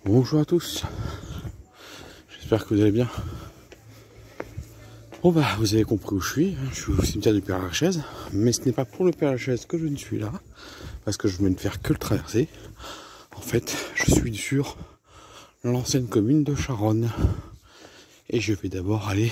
Bonjour à tous, j'espère que vous allez bien. Bon bah vous avez compris où je suis au cimetière du Père-Lachaise, mais ce n'est pas pour le Père-Lachaise que je ne suis là, parce que je vais ne faire que le traverser. En fait, je suis sur l'ancienne commune de Charonne, et je vais d'abord aller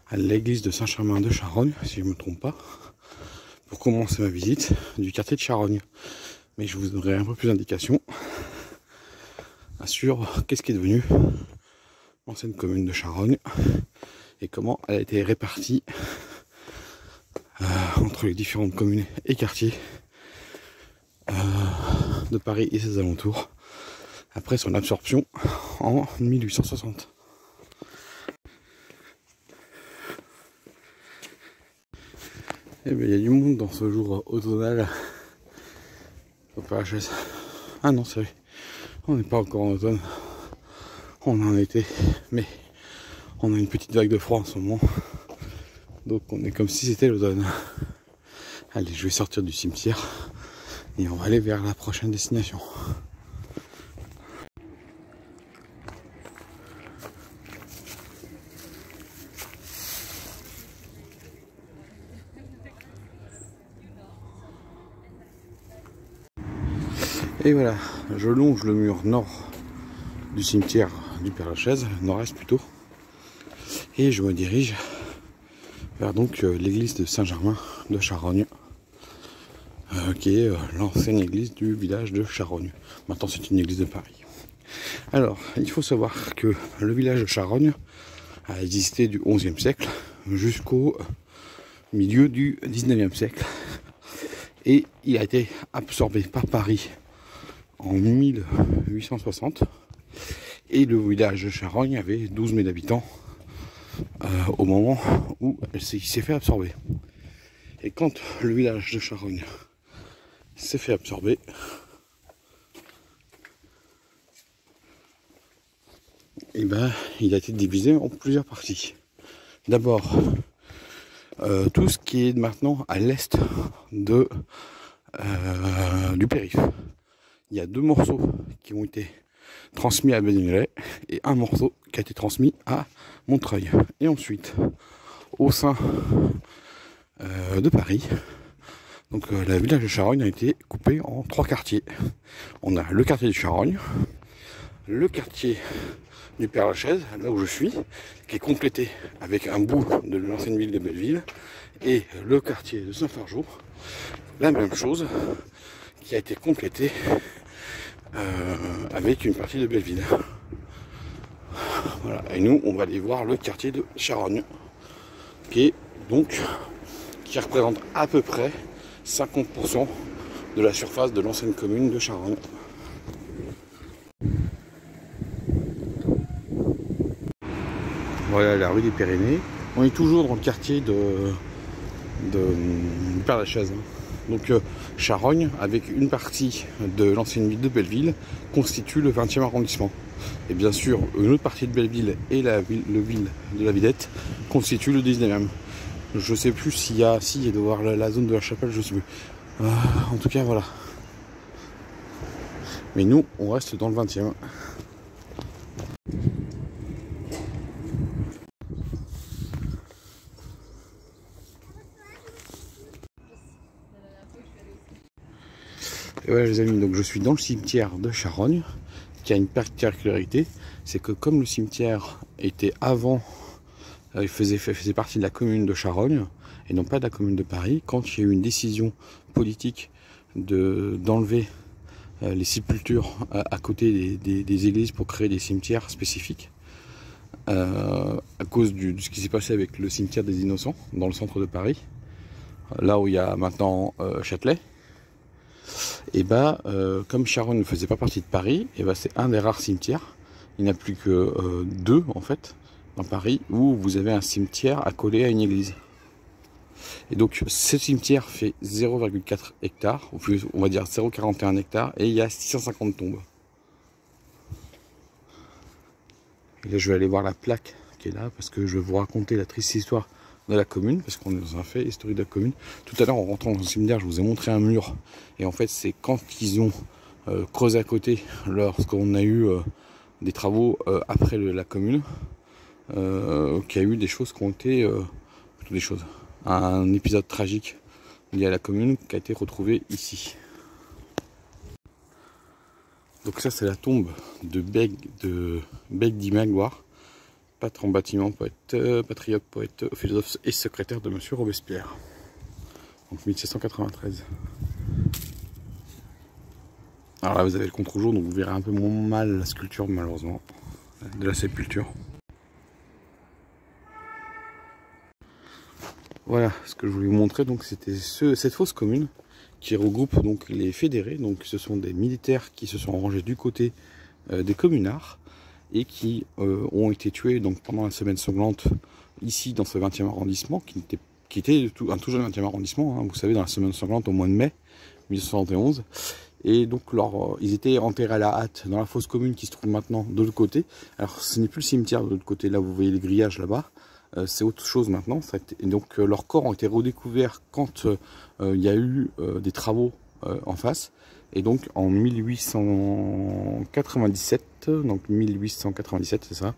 à l'église de Saint-Germain de Charonne, si je ne me trompe pas, pour commencer ma visite du quartier de Charonne. Mais je vous donnerai un peu plus d'indications sur qu'est-ce qui est devenu l'ancienne commune de Charonne et comment elle a été répartie entre les différentes communes et quartiers de Paris et ses alentours après son absorption en 1860. Et bien il y a du monde dans ce jour automnal au Père-Lachaise. Ah non, c'est vrai, on n'est pas encore en automne, on est en été, mais on a une petite vague de froid en ce moment, donc on est comme si c'était l'automne. Allez, je vais sortir du cimetière et on va aller vers la prochaine destination. Et voilà, je longe le mur nord du cimetière du Père-Lachaise, nord-est plutôt, et je me dirige vers donc l'église de Saint-Germain de Charonne, qui est l'ancienne église du village de Charonne. Maintenant c'est une église de Paris. Alors, il faut savoir que le village de Charonne a existé du XIe siècle jusqu'au milieu du XIXe siècle, et il a été absorbé par Paris en 1860, et le village de Charonne avait 12 000 habitants au moment où il s'est fait absorber. Et quand le village de Charonne s'est fait absorber, et ben, il a été divisé en plusieurs parties. D'abord, tout ce qui est maintenant à l'est de du périph'. Il y a deux morceaux qui ont été transmis à Bagnolet et un morceau qui a été transmis à Montreuil. Et ensuite, au sein de Paris, donc la village de Charonne a été coupée en trois quartiers. On a le quartier de Charonne, le quartier du Père-Lachaise, là où je suis, qui est complété avec un bout de l'ancienne ville de Belleville, et le quartier de Saint-Fargeau, la même chose, qui a été complété avec une partie de Belleville. Voilà, et nous on va aller voir le quartier de Charonne, qui représente à peu près 50% de la surface de l'ancienne commune de Charonne. Voilà la rue des Pyrénées. On est toujours dans le quartier du Père-Lachaise. Donc Charonne, avec une partie de l'ancienne ville de Belleville, constitue le 20e arrondissement. Et bien sûr, une autre partie de Belleville et le ville de la Villette constituent le 19e. Je sais plus s'il y a de voir la zone de la Chapelle, je sais plus. En tout cas, voilà. Mais nous, on reste dans le 20e. Et voilà les amis, donc je suis dans le cimetière de Charonne, qui a une particularité, c'est que comme le cimetière était avant, il faisait partie de la commune de Charonne, et non pas de la commune de Paris, quand il y a eu une décision politique d'enlever les sépultures à côté des églises pour créer des cimetières spécifiques, à cause de ce qui s'est passé avec le cimetière des Innocents, dans le centre de Paris, là où il y a maintenant Châtelet. Et bah, comme Charonne ne faisait pas partie de Paris, et bah, c'est un des rares cimetières, il n'y en a plus que deux en fait, dans Paris, où vous avez un cimetière accolé à une église. Et donc ce cimetière fait 0,4 hectares, ou plus, on va dire 0,41 hectares, et il y a 650 tombes. Et là je vais aller voir la plaque qui est là, parce que je vais vous raconter la triste histoire de la commune, parce qu'on est dans un fait historique de la commune. Tout à l'heure en rentrant dans le cimetière, je vous ai montré un mur, et en fait c'est quand ils ont creusé à côté lorsqu'on a eu des travaux après la commune, qu'il y a eu des choses qui ont été des choses. Un épisode tragique lié à la commune qui a été retrouvé ici. Donc ça c'est la tombe de Begdi Magloire, patron bâtiment, poète, patriote, poète, philosophe et secrétaire de Monsieur Robespierre. Donc 1793. Alors là vous avez le contre-jour, donc vous verrez un peu moins mal la sculpture malheureusement de la sépulture. Voilà ce que je voulais vous montrer, donc c'était cette fosse commune qui regroupe donc les fédérés, donc ce sont des militaires qui se sont rangés du côté des communards et qui ont été tués donc pendant la semaine sanglante ici dans ce 20e arrondissement qui était un tout jeune 20e arrondissement, hein, vous savez, dans la semaine sanglante au mois de mai 1971. Et donc ils étaient enterrés à la hâte dans la fosse commune qui se trouve maintenant de l'autre côté. Alors ce n'est plus le cimetière de l'autre côté, là vous voyez les grillages là-bas. C'est autre chose maintenant. Et donc leurs corps ont été redécouverts quand il y a eu des travaux en face. Et donc en 1897, donc 1897 c'est ça,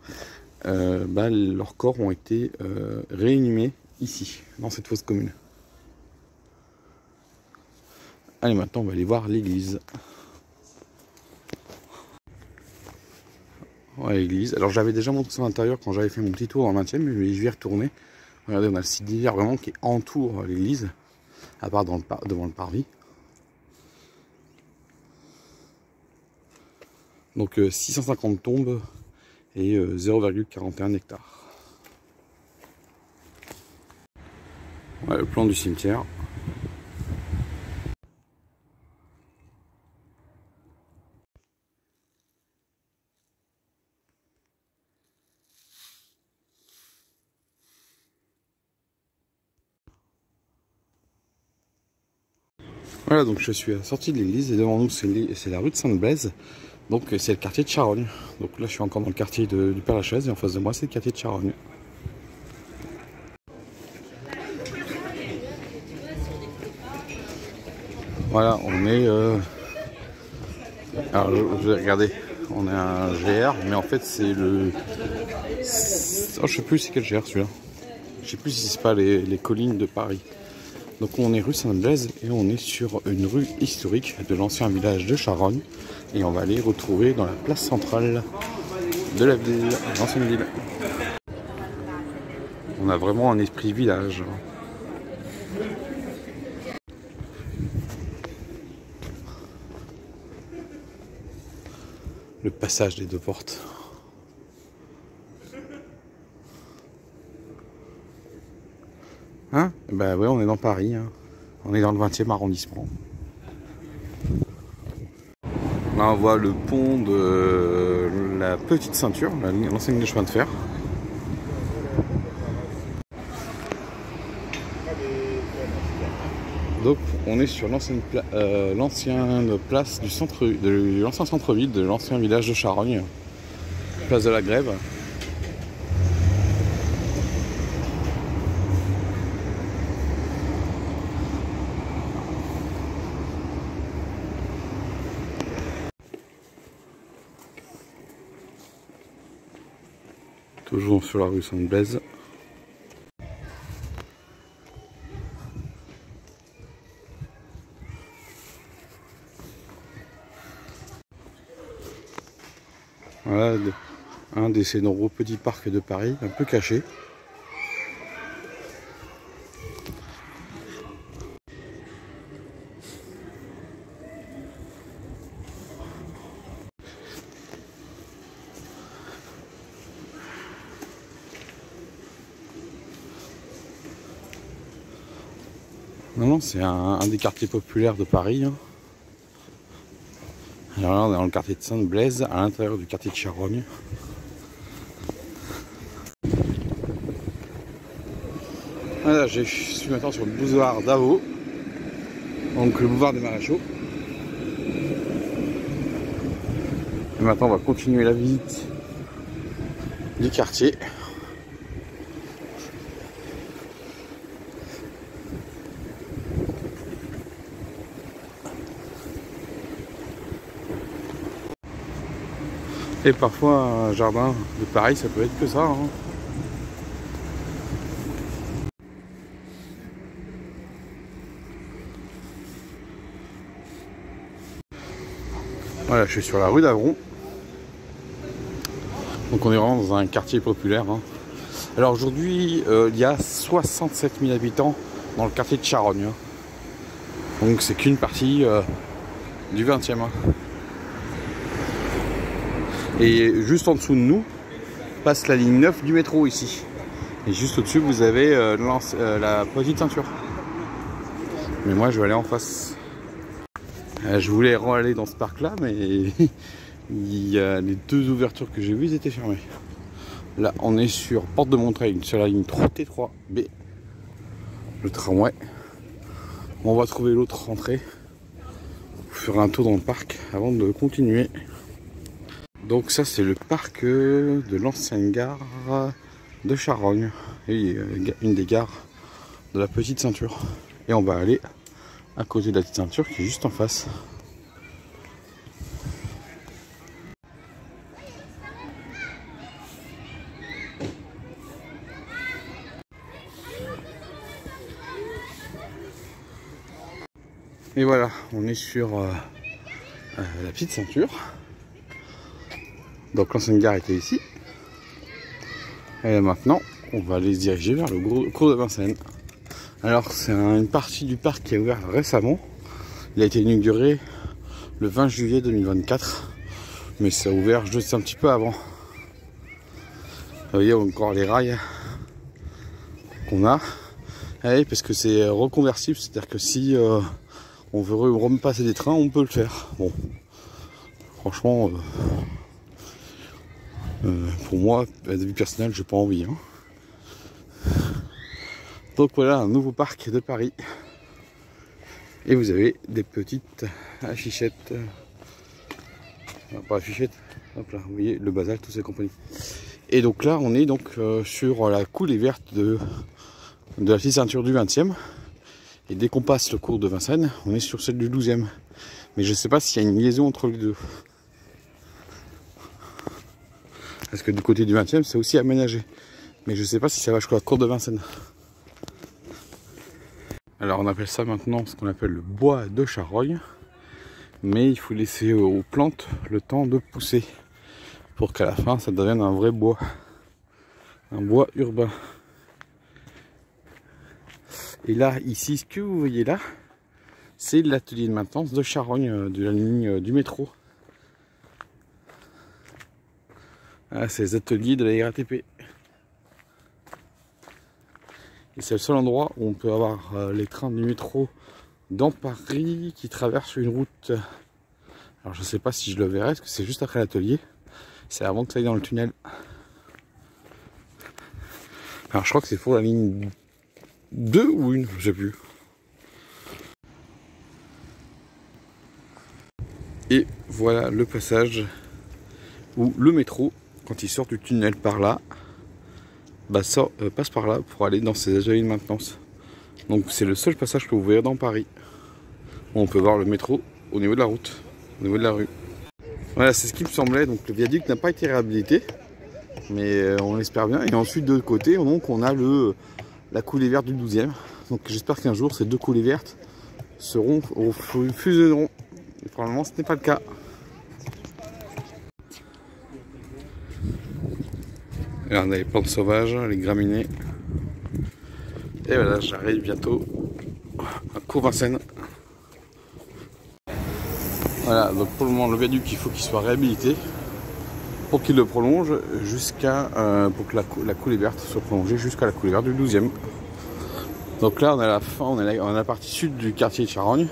leurs corps ont été réanimés ici, dans cette fosse commune. Allez, maintenant on va aller voir l'église. Ouais, l'église. Alors j'avais déjà montré ça à l'intérieur quand j'avais fait mon petit tour dans le 20e, mais je vais y retourner. Regardez, on a le site d'hiver vraiment qui entoure l'église, à part devant le parvis. Donc 650 tombes et 0,41 hectares. Ouais, le plan du cimetière. Voilà, donc je suis à la sortie de l'église et devant nous c'est la rue de Sainte-Blaise, donc c'est le quartier de Charogne. Donc là je suis encore dans le quartier du Père-Lachaise et en face de moi c'est le quartier de Charogne. Voilà, on est... alors je vais regarder, on est un GR, mais en fait c'est le... Oh, je sais plus c'est quel GR celui-là. Je sais plus si c'est pas les collines de Paris. Donc on est rue Sainte-Blaise et on est sur une rue historique de l'ancien village de Charogne. Et on va aller retrouver dans la place centrale de la ville, l'ancienne ville. On a vraiment un esprit village. Le passage des deux portes. Hein? Bah ouais, on est dans Paris, hein. On est dans le 20e arrondissement. Là on voit le pont de la Petite Ceinture, l'ancienne ligne de chemin de fer. Donc on est sur l'ancienne place du l'ancien centre-ville de l'ancien village de Charogne, place de la Grève. Toujours sur la rue Sainte-Blaise. Voilà un de ces nombreux petits parcs de Paris, un peu cachés. Non, c'est un des quartiers populaires de Paris. Hein. Alors là, on est dans le quartier de Sainte-Blaise, à l'intérieur du quartier de Charogne. Voilà, je suis maintenant sur le boulevard d'Avaux, donc le boulevard des Maréchaux. Et maintenant, on va continuer la visite du quartier. Et parfois un jardin de pareil, ça peut être que ça. Hein. Voilà, je suis sur la rue d'Avron. Donc on est vraiment dans un quartier populaire. Hein. Alors aujourd'hui, il y a 67 000 habitants dans le quartier de Charogne. Hein. Donc c'est qu'une partie du 20e. Hein. Et juste en dessous de nous, passe la ligne 9 du métro ici. Et juste au-dessus, vous avez la petite ceinture. Mais moi, je vais aller en face. Je voulais aller dans ce parc-là, mais il y a les deux ouvertures que j'ai vues, ils étaient fermées. Là, on est sur Porte de Montreuil, sur la ligne T3B, le tramway. On va trouver l'autre entrée. On fera un tour dans le parc avant de continuer. Donc ça, c'est le parc de l'ancienne gare de Charogne. Et une des gares de la petite ceinture. Et on va aller à côté de la petite ceinture qui est juste en face. Et voilà, on est sur la petite ceinture. Donc l'ancienne gare était ici. Et maintenant, on va aller se diriger vers le cours de Vincennes. Alors c'est une partie du parc qui a ouvert récemment. Il a été inauguré le 20 juillet 2024. Mais ça a ouvert juste un petit peu avant. Vous voyez encore les rails qu'on a. Et parce que c'est reconversible, c'est-à-dire que si on veut repasser des trains, on peut le faire. Bon, franchement, pour moi, à vie personnelle, j'ai pas envie. Hein. Donc voilà, un nouveau parc de Paris. Et vous avez des petites affichettes. Pas affichettes, hop là, vous voyez, le bazar, toutes ces compagnies. Et donc là, on est donc sur la coulée verte de la petite ceinture du 20e. Et dès qu'on passe le cours de Vincennes, on est sur celle du 12e. Mais je ne sais pas s'il y a une liaison entre les deux. Parce que du côté du 20e, c'est aussi aménagé. Mais je ne sais pas si ça va jusqu'à la cour de Vincennes. Alors on appelle ça maintenant ce qu'on appelle le bois de Charogne. Mais il faut laisser aux plantes le temps de pousser. Pour qu'à la fin, ça devienne un vrai bois. Un bois urbain. Et là, ici, ce que vous voyez là, c'est l'atelier de maintenance de Charogne, de la ligne du métro. Ah, c'est les ateliers de la RATP. Et c'est le seul endroit où on peut avoir les trains du métro dans Paris qui traversent une route. Alors je sais pas si je le verrai, parce que c'est juste après l'atelier. C'est avant que ça aille dans le tunnel. Alors je crois que c'est pour la ligne 2 ou 1, je sais plus. Et voilà le passage où le métro, quand il sort du tunnel par là, passe par là pour aller dans ces ateliers de maintenance. Donc c'est le seul passage que vous verrez dans Paris. On peut voir le métro au niveau de la route, au niveau de la rue. Voilà, c'est ce qui me semblait. Donc le viaduc n'a pas été réhabilité, mais on l'espère bien. Et ensuite de l'autre côté, donc, on a la coulée verte du 12e. Donc j'espère qu'un jour ces deux coulées vertes fusionneront. Et probablement ce n'est pas le cas. Et là, on a les plantes sauvages, les graminées. Et voilà, j'arrive bientôt à cours Vincennes. Voilà, donc pour le moment, le viaduc, il faut qu'il soit réhabilité pour qu'il le prolonge jusqu'à pour que la coulée verte soit prolongée jusqu'à la coulée verte du 12e. Donc là, on est à la fin, on est à la partie sud du quartier de Charogne.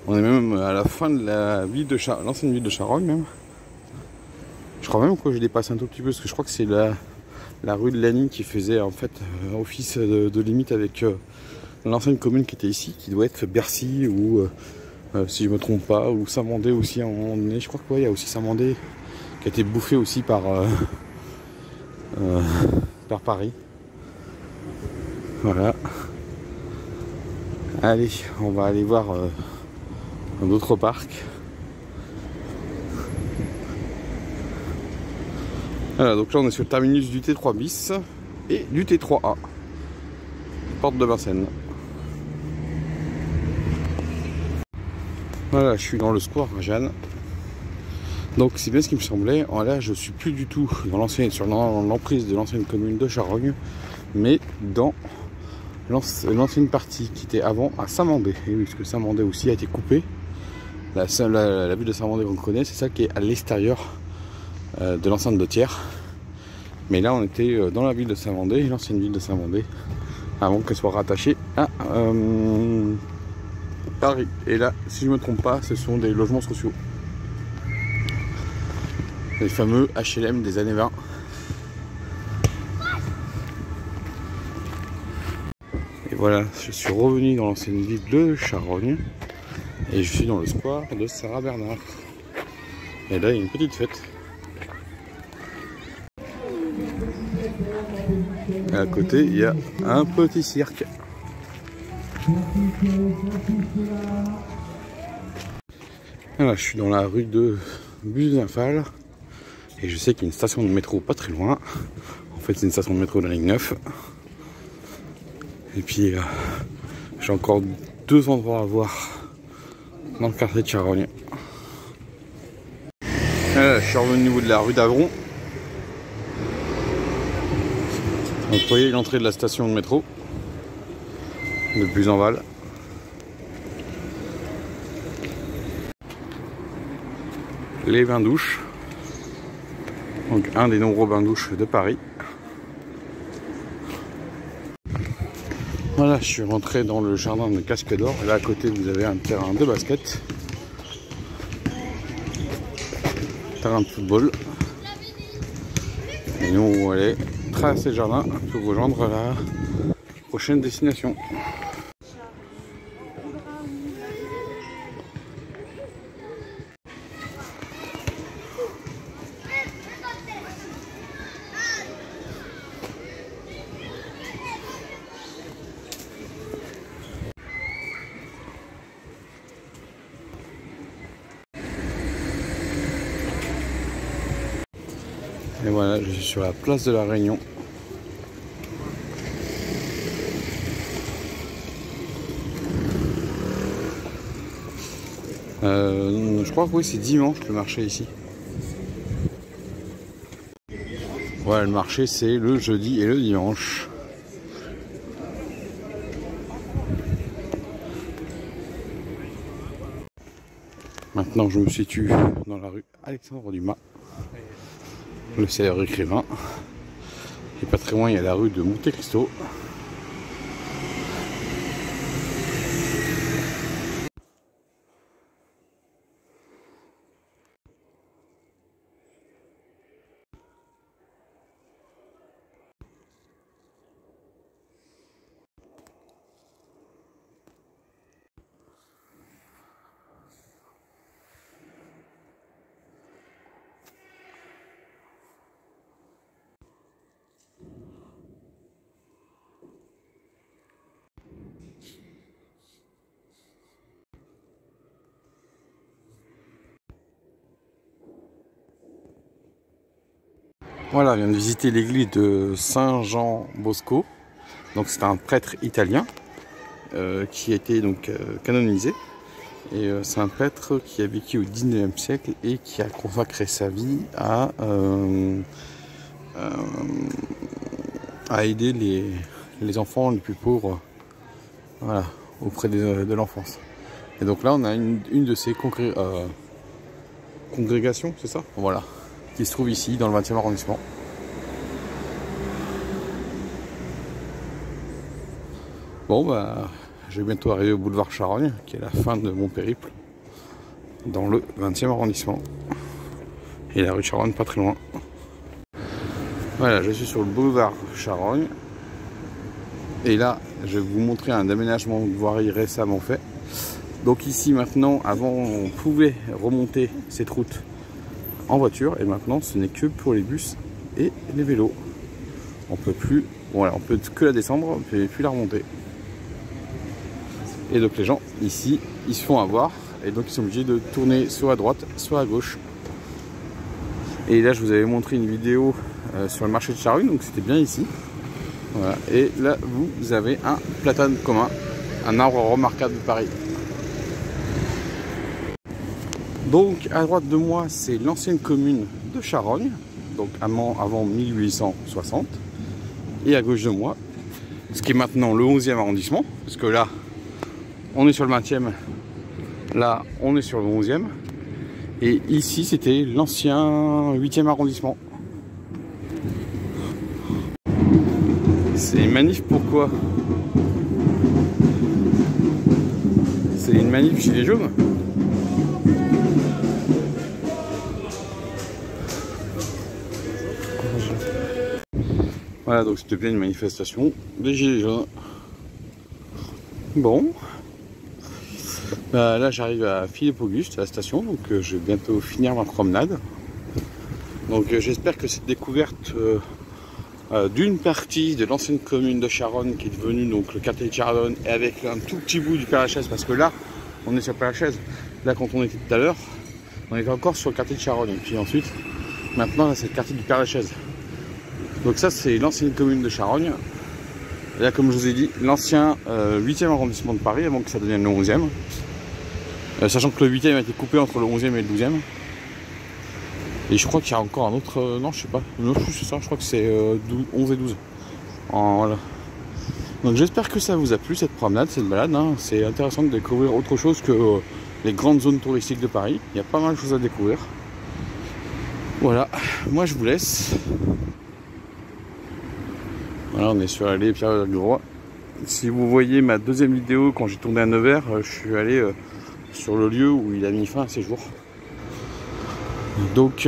On est même à la fin de la ville de l'ancienne ville de Charogne même. Je crois même que j'ai dépassé un tout petit peu parce que je crois que c'est la rue de Lagny qui faisait en fait office de limite avec l'ancienne commune qui était ici, qui doit être Bercy ou si je me trompe pas, ou Saint-Mandé aussi à un moment donné. Je crois que ouais, il y a aussi Saint-Mandé qui a été bouffé aussi par Paris. Voilà. Allez, on va aller voir un autre parc. Voilà, donc là on est sur le terminus du T3 bis et du T3A, porte de Vincennes. Voilà, je suis dans le square Jeanne. Donc c'est bien ce qui me semblait. Là je suis plus du tout dans sur l'emprise de l'ancienne commune de Charogne, mais dans l'ancienne partie qui était avant à Saint-Mandé. Et oui, parce que Saint-Mandé aussi a été coupé. La ville de Saint-Mandé qu'on connaît, c'est ça qui est à l'extérieur de l'enceinte de Thiers. Mais là on était dans la ville de Saint-Mandé, l'ancienne ville de Saint-Mandé, avant qu'elle soit rattachée à Paris. Et là, si je ne me trompe pas, ce sont des logements sociaux. Les fameux HLM des années 20. Et voilà, je suis revenu dans l'ancienne ville de Charogne. Et je suis dans le square de Sarah Bernard. Et là, il y a une petite fête. Et à côté, il y a un petit cirque. Voilà, je suis dans la rue de Buzenfall. Et je sais qu'il y a une station de métro pas très loin. En fait, c'est une station de métro de la ligne 9. Et puis, j'ai encore 2 endroits à voir dans le quartier de Charogne. Voilà, je suis revenu au niveau de la rue d'Avron. Donc, vous voyez l'entrée de la station de métro de Buzenval. Les bains-douches. Donc un des nombreux bains-douches de Paris. Voilà, je suis rentré dans le jardin de Casque d'Or. Là à côté vous avez un terrain de basket. Terrain de football. Et nous on va aller traverser le jardin pour rejoindre la prochaine destination. Et voilà, je suis sur la place de la Réunion. Je crois que oui, c'est dimanche le marché ici. Voilà, le marché c'est le jeudi et le dimanche. Maintenant, je me situe dans la rue Alexandre Dumas, le célèbre écrivain. Et pas très loin, il y a la rue de Monte Cristo. Voilà, on vient de visiter l'église de Saint-Jean Bosco. Donc c'est un prêtre italien qui a été donc canonisé. Et c'est un prêtre qui a vécu au 19e siècle et qui a consacré sa vie à aider les enfants les plus pauvres, voilà, auprès de l'enfance. Et donc là on a une de ces congrégations, c'est ça? Voilà, qui se trouve ici dans le 20e arrondissement. Bon bah, je vais bientôt arriver au boulevard Charogne, qui est la fin de mon périple dans le 20e arrondissement. Et la rue de Charogne pas très loin. Voilà, je suis sur le boulevard Charogne. Et là, je vais vous montrer un aménagement de voirie récemment fait. Donc ici maintenant, avant on pouvait remonter cette route en voiture. Et maintenant ce n'est que pour les bus et les vélos. On peut plus, voilà, on peut que la descendre, on peut plus la remonter. Et donc les gens ici, ils se font avoir. Et donc ils sont obligés de tourner soit à droite, soit à gauche. Et là je vous avais montré une vidéo sur le marché de Charrugne, donc c'était bien ici. Voilà. Et là, vous avez un platane commun, un arbre remarquable de Paris. Donc à droite de moi, c'est l'ancienne commune de Charrogne, donc avant 1860. Et à gauche de moi, ce qui est maintenant le 11e arrondissement, parce que là, on est sur le 20e, là, on est sur le 11e. Et ici, c'était l'ancien 8e arrondissement. C'est une manif, pourquoi? C'est une manif gilet jaune. Voilà, donc c'était bien une manifestation des gilets jaunes. Bon. Bah, là, j'arrive à Philippe-Auguste, à la station, donc je vais bientôt finir ma promenade. Donc j'espère que cette découverte d'une partie de l'ancienne commune de Charronne qui est devenue donc le quartier de Charronne et avec un tout petit bout du Père-Lachaise, parce que là on est sur le Père-Lachaise, là quand on était tout à l'heure on était encore sur le quartier de Charronne, et puis ensuite maintenant là c'est le quartier du Père-Lachaise. Donc ça c'est l'ancienne commune de Charrogne, et là comme je vous ai dit l'ancien 8e arrondissement de Paris avant que ça devienne le 11e, sachant que le 8e a été coupé entre le 11e et le 12e. Et je crois qu'il y a encore un autre, non je sais pas, une autre, c'est ça, je crois que c'est 11 et 12. Voilà. Donc j'espère que ça vous a plu cette promenade, cette balade, hein. C'est intéressant de découvrir autre chose que les grandes zones touristiques de Paris. Il y a pas mal de choses à découvrir. Voilà, moi je vous laisse. Voilà, on est sur l'allée Pierre-Vergorois. Si vous voyez ma deuxième vidéo quand j'ai tourné à Nevers, je suis allé sur le lieu où il a mis fin à ses jours. Donc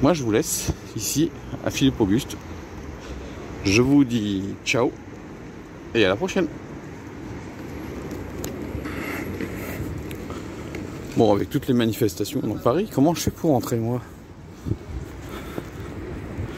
moi je vous laisse ici à Philippe-Auguste. Je vous dis ciao et à la prochaine. Bon, avec toutes les manifestations dans Paris, comment je fais pour rentrer moi?